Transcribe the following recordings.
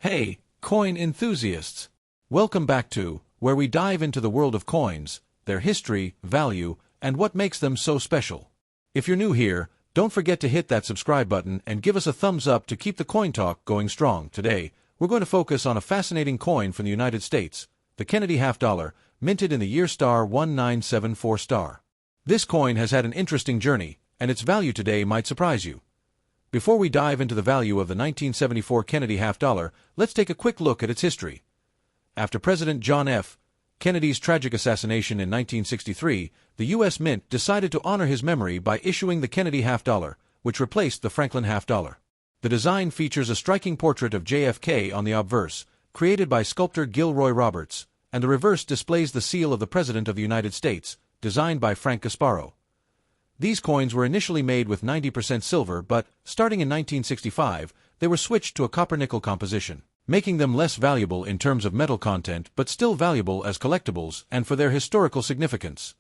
Hey, coin enthusiasts! Welcome back to where we dive into the world of coins, their history, value, and what makes them so special. If you're new here, don't forget to hit that subscribe button and give us a thumbs up to keep the coin talk going strong. Today, we're going to focus on a fascinating coin from the United States, the Kennedy half dollar, minted in the year 1974. This coin has had an interesting journey, and its value today might surprise you. Before we dive into the value of the 1974 Kennedy half dollar, let's take a quick look at its history. After President John F. Kennedy's tragic assassination in 1963, the U.S. Mint decided to honor his memory by issuing the Kennedy half dollar, which replaced the Franklin half dollar. The design features a striking portrait of JFK on the obverse, created by sculptor Gilroy Roberts, and the reverse displays the seal of the President of the United States, designed by Frank Gasparro. These coins were initially made with 90% silver, but, starting in 1965, they were switched to a copper-nickel composition, making them less valuable in terms of metal content but still valuable as collectibles and for their historical significance.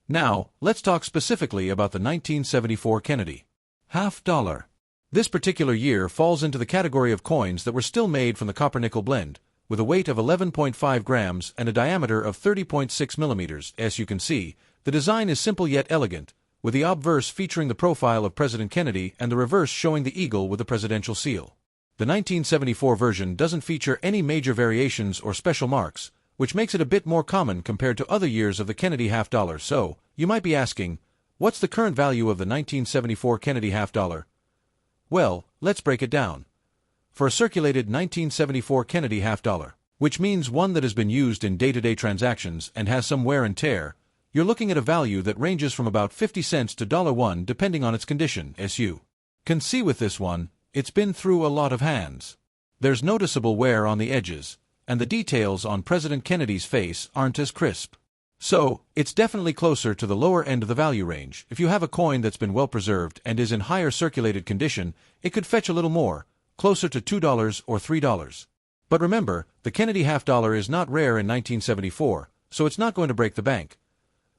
Now, let's talk specifically about the 1974 Kennedy half dollar. This particular year falls into the category of coins that were still made from the copper-nickel blend, with a weight of 11.5 grams and a diameter of 30.6 millimeters. As you can see, the design is simple yet elegant, with the obverse featuring the profile of President Kennedy and the reverse showing the eagle with the presidential seal. The 1974 version doesn't feature any major variations or special marks, which makes it a bit more common compared to other years of the Kennedy half dollar. So, you might be asking, what's the current value of the 1974 Kennedy half dollar? Well, let's break it down. For a circulated 1974 Kennedy half dollar, which means one that has been used in day-to-day transactions and has some wear and tear, you're looking at a value that ranges from about 50 cents to $1 depending on its condition. As you can see with this one, it's been through a lot of hands. There's noticeable wear on the edges, and the details on President Kennedy's face aren't as crisp. So, it's definitely closer to the lower end of the value range. If you have a coin that's been well preserved and is in higher circulated condition, it could fetch a little more, closer to $2 or $3. But remember, the Kennedy half dollar is not rare in 1974, so it's not going to break the bank.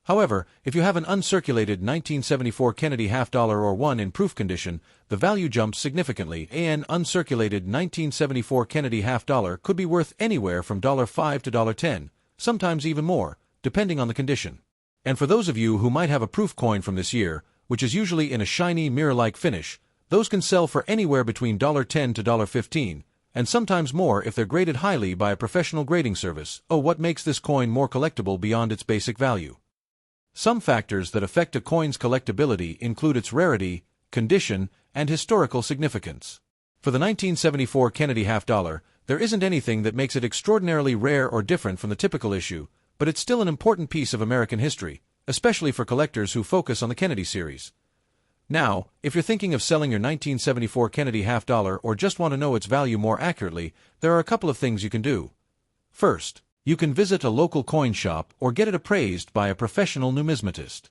However, if you have an uncirculated 1974 Kennedy half dollar or one in proof condition, the value jumps significantly. An uncirculated 1974 Kennedy half dollar could be worth anywhere from $5 to $10, sometimes even more, depending on the condition. And for those of you who might have a proof coin from this year, which is usually in a shiny mirror-like finish, those can sell for anywhere between $10 to $15, and sometimes more if they're graded highly by a professional grading service. Oh, what makes this coin more collectible beyond its basic value? Some factors that affect a coin's collectability include its rarity, condition, and historical significance. For the 1974 Kennedy half dollar, there isn't anything that makes it extraordinarily rare or different from the typical issue, but it's still an important piece of American history, especially for collectors who focus on the Kennedy series. Now, if you're thinking of selling your 1974 Kennedy half dollar or just want to know its value more accurately, there are a couple of things you can do. First, you can visit a local coin shop or get it appraised by a professional numismatist.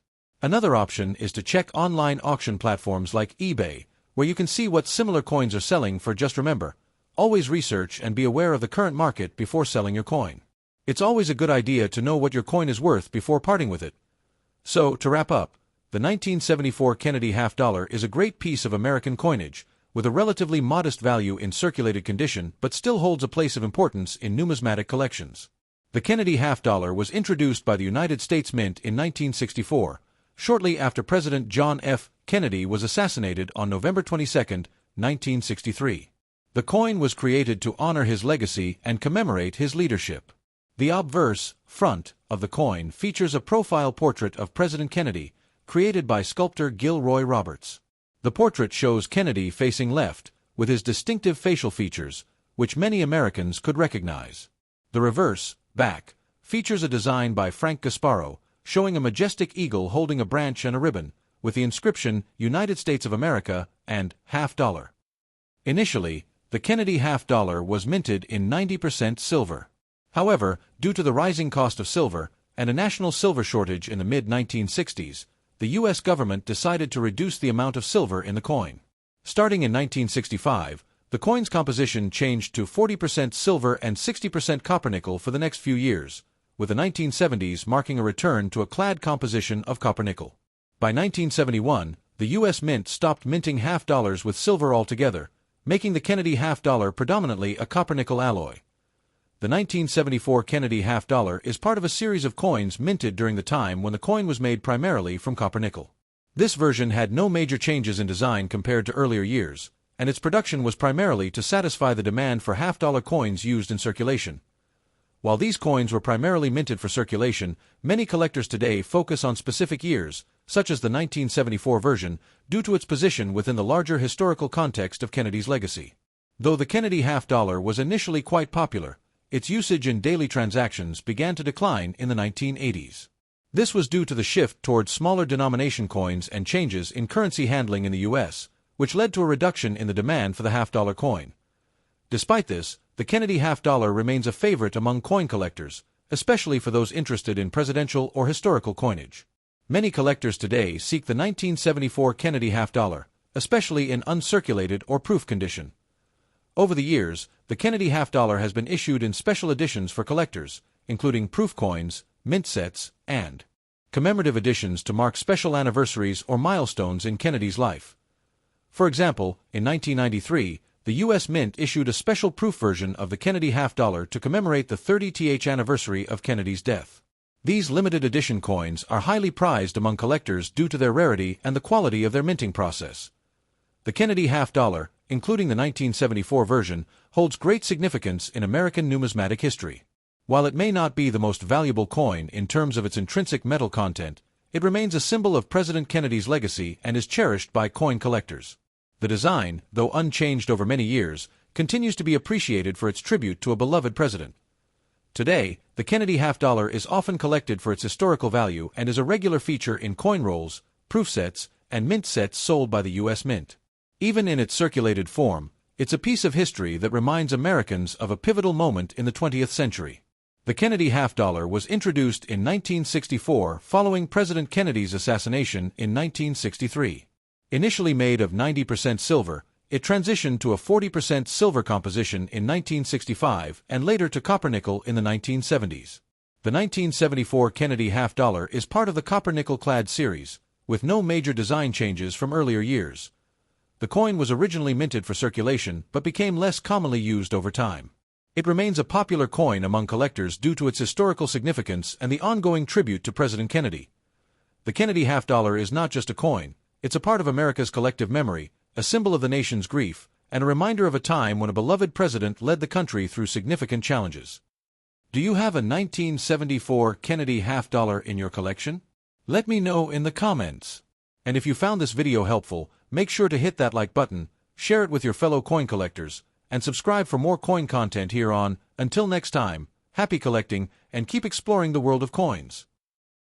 Another option is to check online auction platforms like eBay, where you can see what similar coins are selling for. Just remember, always research and be aware of the current market before selling your coin. It's always a good idea to know what your coin is worth before parting with it. So, to wrap up, the 1974 Kennedy half dollar is a great piece of American coinage, with a relatively modest value in circulated condition but still holds a place of importance in numismatic collections. The Kennedy half dollar was introduced by the United States Mint in 1964, shortly after President John F. Kennedy was assassinated on November 22, 1963. The coin was created to honor his legacy and commemorate his leadership. The obverse, front, of the coin features a profile portrait of President Kennedy, created by sculptor Gilroy Roberts. The portrait shows Kennedy facing left, with his distinctive facial features, which many Americans could recognize. The reverse, back, features a design by Frank Gasparro, showing a majestic eagle holding a branch and a ribbon, with the inscription United States of America and half dollar. Initially, the Kennedy half dollar was minted in 90% silver. However, due to the rising cost of silver and a national silver shortage in the mid-1960s, the U.S. government decided to reduce the amount of silver in the coin. Starting in 1965, the coin's composition changed to 40% silver and 60% copper-nickel for the next few years, with the 1970s marking a return to a clad composition of copper-nickel. By 1971, the U.S. Mint stopped minting half dollars with silver altogether, making the Kennedy half-dollar predominantly a copper-nickel alloy. The 1974 Kennedy half-dollar is part of a series of coins minted during the time when the coin was made primarily from copper-nickel. This version had no major changes in design compared to earlier years, and its production was primarily to satisfy the demand for half-dollar coins used in circulation. While these coins were primarily minted for circulation, many collectors today focus on specific years, such as the 1974 version, due to its position within the larger historical context of Kennedy's legacy. Though the Kennedy half-dollar was initially quite popular, its usage in daily transactions began to decline in the 1980s. This was due to the shift towards smaller denomination coins and changes in currency handling in the U.S., which led to a reduction in the demand for the half-dollar coin. Despite this, the Kennedy half-dollar remains a favorite among coin collectors, especially for those interested in presidential or historical coinage. Many collectors today seek the 1974 Kennedy half-dollar, especially in uncirculated or proof condition. Over the years, the Kennedy half-dollar has been issued in special editions for collectors, including proof coins, mint sets, and commemorative editions to mark special anniversaries or milestones in Kennedy's life. For example, in 1993, the U.S. Mint issued a special proof version of the Kennedy half-dollar to commemorate the 30th anniversary of Kennedy's death. These limited edition coins are highly prized among collectors due to their rarity and the quality of their minting process. The Kennedy half-dollar, including the 1974 version, holds great significance in American numismatic history. While it may not be the most valuable coin in terms of its intrinsic metal content, it remains a symbol of President Kennedy's legacy and is cherished by coin collectors. The design, though unchanged over many years, continues to be appreciated for its tribute to a beloved president. Today, the Kennedy half-dollar is often collected for its historical value and is a regular feature in coin rolls, proof sets, and mint sets sold by the U.S. Mint. Even in its circulated form, it's a piece of history that reminds Americans of a pivotal moment in the 20th century. The Kennedy half-dollar was introduced in 1964 following President Kennedy's assassination in 1963. Initially made of 90% silver, it transitioned to a 40% silver composition in 1965 and later to copper-nickel in the 1970s. The 1974 Kennedy half-dollar is part of the copper-nickel-clad series, with no major design changes from earlier years. The coin was originally minted for circulation but became less commonly used over time. It remains a popular coin among collectors due to its historical significance and the ongoing tribute to President Kennedy. The Kennedy half-dollar is not just a coin, it's a part of America's collective memory, a symbol of the nation's grief, and a reminder of a time when a beloved president led the country through significant challenges. Do you have a 1974 Kennedy half-dollar in your collection? Let me know in the comments. And if you found this video helpful, make sure to hit that like button, share it with your fellow coin collectors, and subscribe for more coin content here on. Until next time, happy collecting and keep exploring the world of coins.